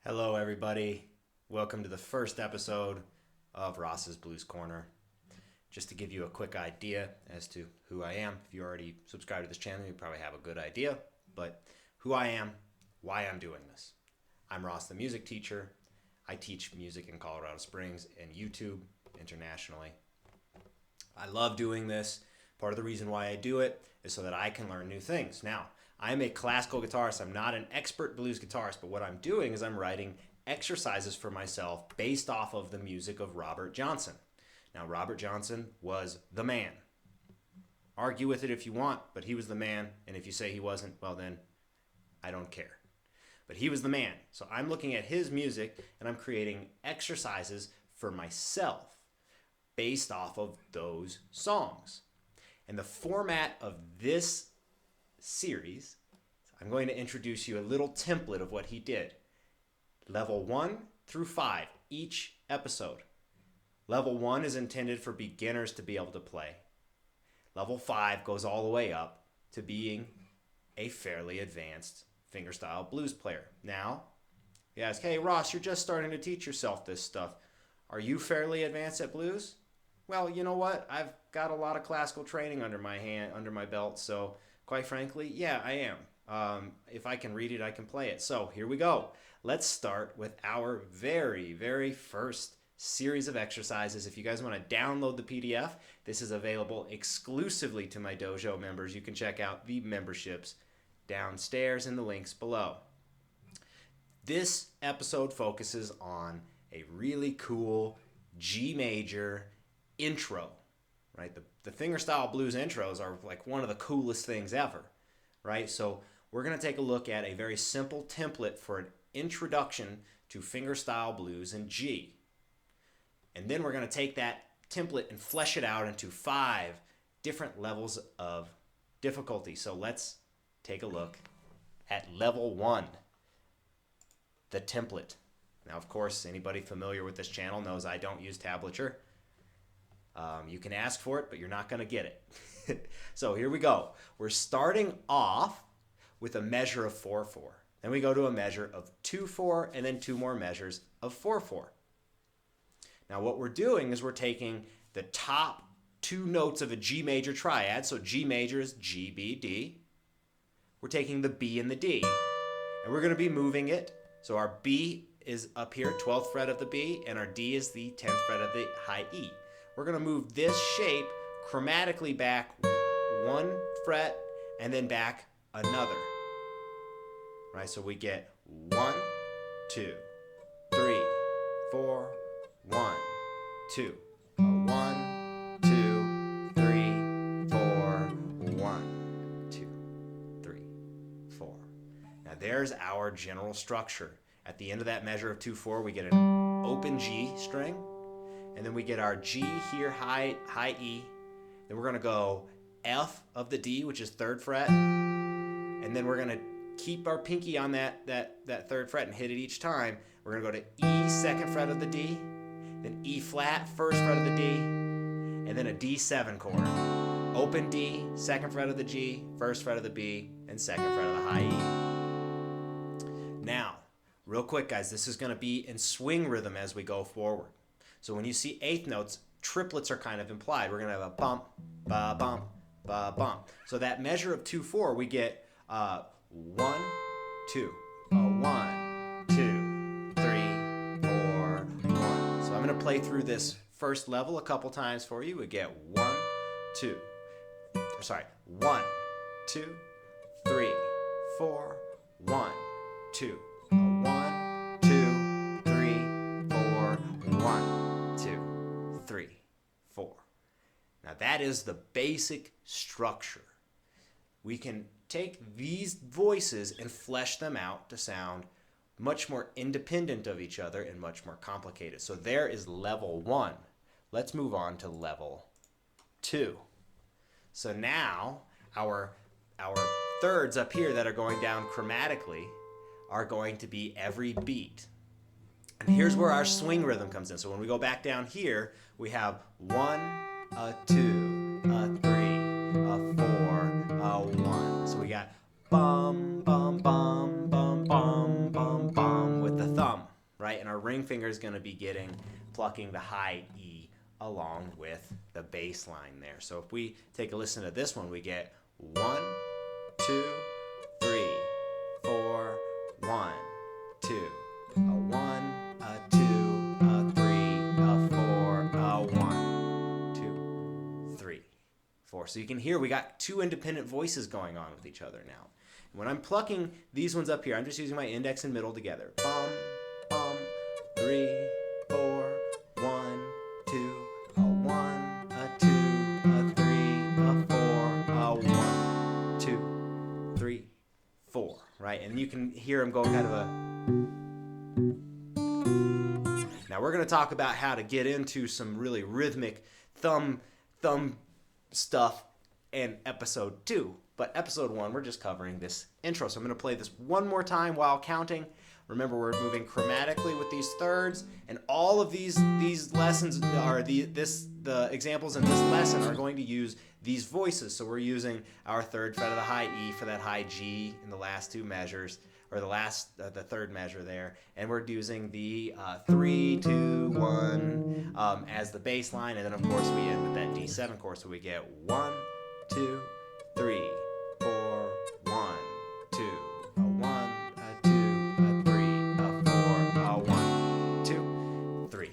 Hello, everybody. Welcome to the first episode of Ross's Blues Corner. Just to give you a quick idea as to who I am, if you already subscribed to this channel, you probably have a good idea. But who I am, why I'm doing this. I'm Ross, the music teacher. I teach music in Colorado Springs and YouTube internationally. I love doing this. Part of the reason why I do it is so that I can learn new things. Now, I'm a classical guitarist. I'm not an expert blues guitarist, but what I'm doing is I'm writing exercises for myself based off of the music of Robert Johnson. Now, Robert Johnson was the man. Argue with it if you want, but he was the man, and if you say he wasn't, well then, I don't care. But he was the man. So I'm looking at his music, and I'm creating exercises for myself based off of those songs. And the format of this series, I'm going to introduce you a little template of what he did. Level 1 through 5, each episode. Level 1 is intended for beginners to be able to play. Level 5 goes all the way up to being a fairly advanced fingerstyle blues player. Now, you ask, hey Ross, you're just starting to teach yourself this stuff. Are you fairly advanced at blues? Well, you know what? I've got a lot of classical training under my belt, so quite frankly, yeah, I am. If I can read it, I can play it. So here we go. Let's start with our very first series of exercises. If you guys want to download the PDF, this is available exclusively to my dojo members. You can check out the memberships downstairs in the links below. This episode focuses on a really cool G major intro, right? The fingerstyle blues intros are like one of the coolest things ever, right? So we're going to take a look at a very simple template for an introduction to fingerstyle blues in G. And then we're going to take that template and flesh it out into 5 different levels of difficulty. So let's take a look at level 1, the template. Now, of course, anybody familiar with this channel knows I don't use tablature. You can ask for it, but you're not going to get it. So here we go. We're starting off with a measure of 4/4. Then we go to a measure of 2/4, and then 2 more measures of 4/4. Now what we're doing is we're taking the top 2 notes of a G major triad. So G major is G, B, D. We're taking the B and the D, and we're going to be moving it. So our B is up here, 12th fret of the B, and our D is the 10th fret of the high E. We're going to move this shape chromatically back 1 fret and then back another. Right? So we get 1, 2, 3, 4, 1, 2. 1, 2, 3, 4, 1, 2, 3, 4. Now there's our general structure. At the end of that measure of 2/4, we get an open G string. And then we get our G here, high E. Then we're going to go F of the D, which is 3rd fret. And then we're going to keep our pinky on that 3rd fret and hit it each time. We're going to go to E, 2nd fret of the D. Then E flat, 1st fret of the D. And then a D7 chord. Open D, 2nd fret of the G, 1st fret of the B, and 2nd fret of the high E. Now, real quick, guys, this is going to be in swing rhythm as we go forward. So when you see 8th notes, triplets are kind of implied. We're going to have a bump, ba bump, ba bump. So that measure of 2/4, we get 1, 2, 1, 2, 3, 4, 1. So I'm going to play through this first level a couple times for you. We get 1, 2, 2, 3, 4, 1, 2, 1, 2, 3, 4, 1. 2, 3, 4. Now that is the basic structure. We can take these voices and flesh them out to sound much more independent of each other and much more complicated. So there is level 1. Let's move on to level 2. So now our thirds up here that are going down chromatically are going to be every beat. And here's where our swing rhythm comes in. So when we go back down here, we have 1, a 2, a 3, a 4, a 1. So we got bum, bum, bum, bum, bum, bum, bum with the thumb. right? And our ring finger is going to be plucking the high E along with the bass line there. So if we take a listen to this one, we get 1, 2, 3, 4, 1, 2, a 1, a 2, a 3, a 4, a 1, 2, 3, 4. So you can hear we got two independent voices going on with each other now. When I'm plucking these ones up here, I'm just using my index and middle together. Bum, bum, 3, 4, 1, 2, a 1, a 2, a 3, a 4, a 1, 2, 3, 4, right? And you can hear them go kind of a... Now we're going to talk about how to get into some really rhythmic thumb stuff in episode 2. But episode 1, we're just covering this intro. So I'm going to play this one more time while counting. Remember, we're moving chromatically with these thirds, and all of these lessons are the examples in this lesson are going to use these voices. So we're using our third fret of the high E for that high G in the last two measures, or the third measure there, and we're using the 3, 2, 1 as the bass line, and then of course we end with that D7 chord. So we get 1, 2, 3, 4, 1, 2, a 1, a 2, a 3, a 4, a 1, 2, 3,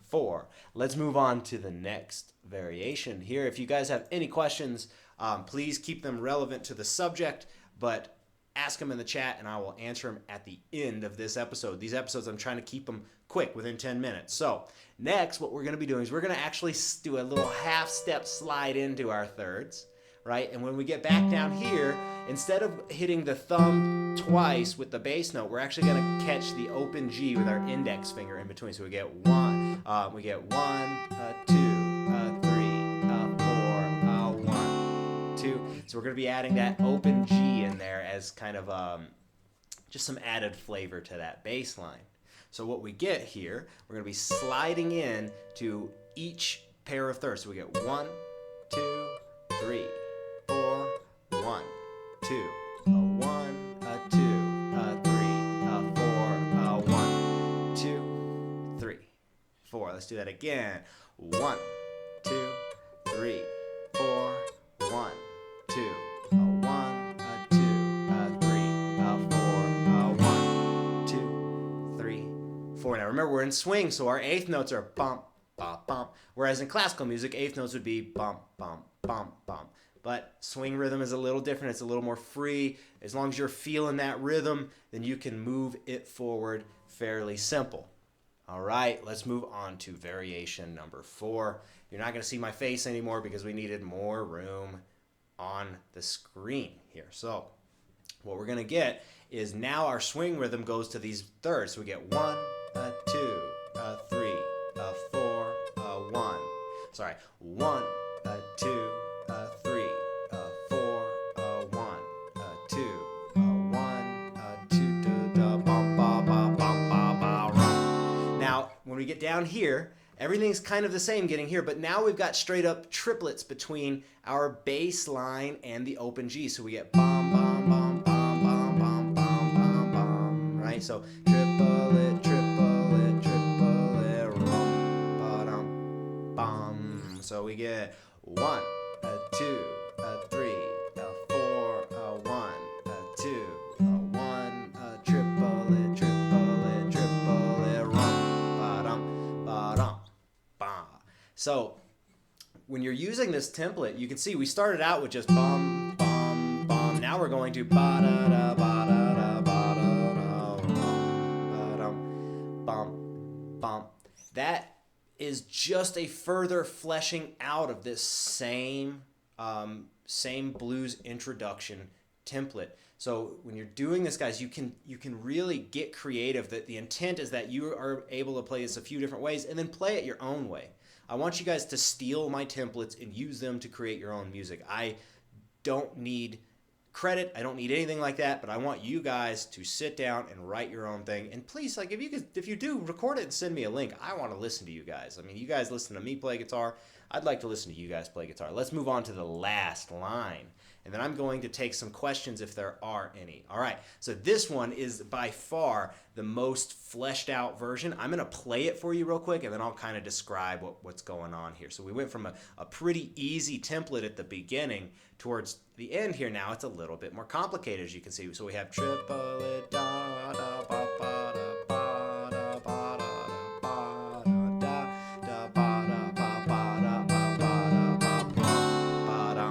4. Let's move on to the next variation here. If you guys have any questions, please keep them relevant to the subject, but ask them in the chat and I will answer them at the end of this episode. These episodes, I'm trying to keep them quick, within 10 minutes. So next, what we're going to be doing is we're going to actually do a little half-step slide into our thirds, right? And when we get back down here, instead of hitting the thumb twice with the bass note, we're actually going to catch the open G with our index finger in between. So we get 1, a 2, a 3, a 4, a 1, 2. So we're going to be adding that open G in there as kind of just some added flavor to that bass line. So what we get here, we're going to be sliding in to each pair of thirds. So we get 1, 2, 3, 4, 1, 2, a 1, a 2, a 3, a 4, a 1, 2, 3, 4. Let's do that again. 1, 2, 3, 4, 1, 2, a 1, a 2, a 3, a 4, a 1, 2, 3, 4. Now remember, we're in swing, so our eighth notes are bump, bump, bump. Whereas in classical music, eighth notes would be bump, bump, bump, bump. But swing rhythm is a little different. It's a little more free. As long as you're feeling that rhythm, then you can move it forward fairly simple. All right, let's move on to variation number 4. You're not going to see my face anymore because we needed more room on the screen here. So what we're going to get is now our swing rhythm goes to these thirds. So we get 1, a 2, a 3, a 4, a 1. Sorry, 1, a 2, a 3, a 4, a 1, a 2, a 1, a 2, da, bum, ba, ba, bum, ba, ba, rum. Now, when we get down here, everything's kind of the same getting here, but now we've got straight up triplets between our bass line and the open G. So we get bum, bum, bum, bum, bum, bum, bum, bum, bum, right? So triplet, triplet, triplet, rum, ba-dum, bum. So we get 1, a 2, a 3, a 4, a 1, a 2, a 1, a triplet, triplet, triplet, rum, ba-dum, ba-dum, ba. So when you're using this template, you can see we started out with just bum, bum, bum. Now we're going to ba-da-da, ba-da-da, ba-da-da, ba-dum, bum, bum. That is just a further fleshing out of this same blues introduction template. So when you're doing this, guys, you can really get creative. That the intent is that you are able to play this a few different ways and then play it your own way. I want you guys to steal my templates and use them to create your own music. I don't need credit. I don't need anything like that, but I want you guys to sit down and write your own thing. And please, like, if you do, record it and send me a link. I want to listen to you guys. I mean, you guys listen to me play guitar. I'd like to listen to you guys play guitar. Let's move on to the last line. and then I'm going to take some questions if there are any. All right, so this one is by far the most fleshed out version. I'm going to play it for you real quick, and then I'll kind of describe what's going on here. So we went from a pretty easy template at the beginning towards the end here. Now it's a little bit more complicated, as you can see. So we have triplet da da ba ba da ba da ba da ba da da ba da ba ba da ba ba da ba ba da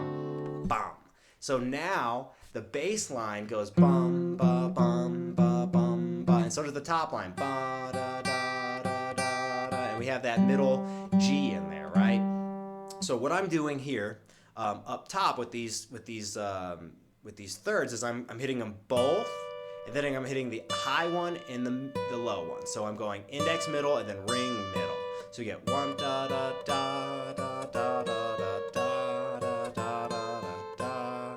bum. So now the bass line goes bum ba bum ba bum ba, and so does the top line ba da da da da da, and we have that middle G in there, right? So what I'm doing here up top with these thirds is I'm hitting them both, and then I'm hitting the high one and the low one. So I'm going index middle and then ring middle. So you get one da da da da da da da da da da da,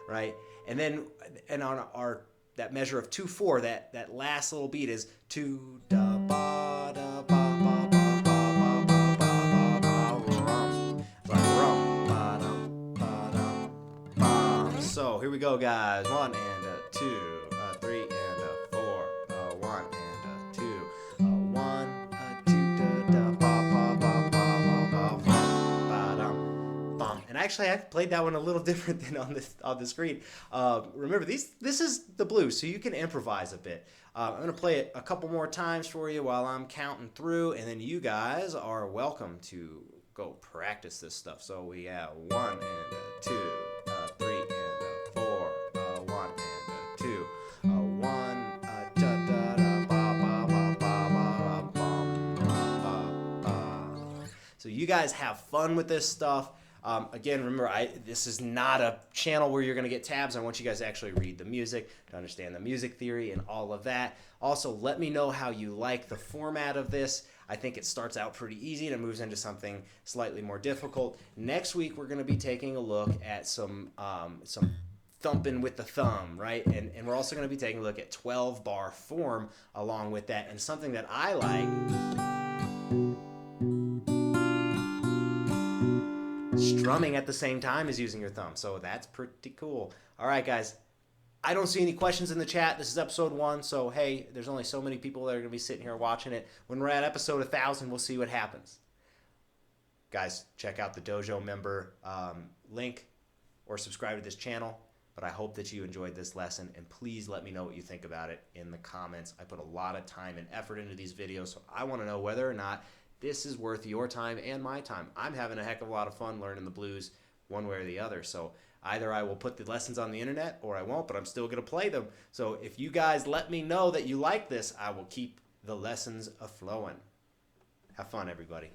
right? And then on our that measure of 2/4, that last little beat is 2 da ba da ba ba ba ba ba ba ba ba rum. It's like rum ba dum ba dum bum. So here we go, guys. 1 and a 2, 3 and a 4, 1 and a 2, 1, 2 da da ba ba ba ba ba ba ba dum bum. And actually, I played that one a little different than on the screen. Remember, this is the blues, so you can improvise a bit. I'm going to play it a couple more times for you while I'm counting through, and then you guys are welcome to go practice this stuff. So we have 1 and a 2, 3 and a 4, 1 and a 2, 1 da da da ba ba ba ba ba bum ba ba. So you guys have fun with this stuff. Again, remember, this is not a channel where you're going to get tabs. I want you guys to actually read the music to understand the music theory and all of that. Also, let me know how you like the format of this. I think it starts out pretty easy and it moves into something slightly more difficult. Next week, we're going to be taking a look at some thumping with the thumb, right? And we're also going to be taking a look at 12-bar form along with that. And something that I like, strumming at the same time as using your thumb. So that's pretty cool. All right, guys. I don't see any questions in the chat. This is episode 1, so hey, there's only so many people that are going to be sitting here watching it. When we're at episode 1,000, we'll see what happens. Guys, check out the Dojo member link or subscribe to this channel. But I hope that you enjoyed this lesson, and please let me know what you think about it in the comments. I put a lot of time and effort into these videos, so I want to know whether or not this is worth your time and my time. I'm having a heck of a lot of fun learning the blues one way or the other. So either I will put the lessons on the internet or I won't, but I'm still going to play them. So if you guys let me know that you like this, I will keep the lessons a-flowing. Have fun, everybody.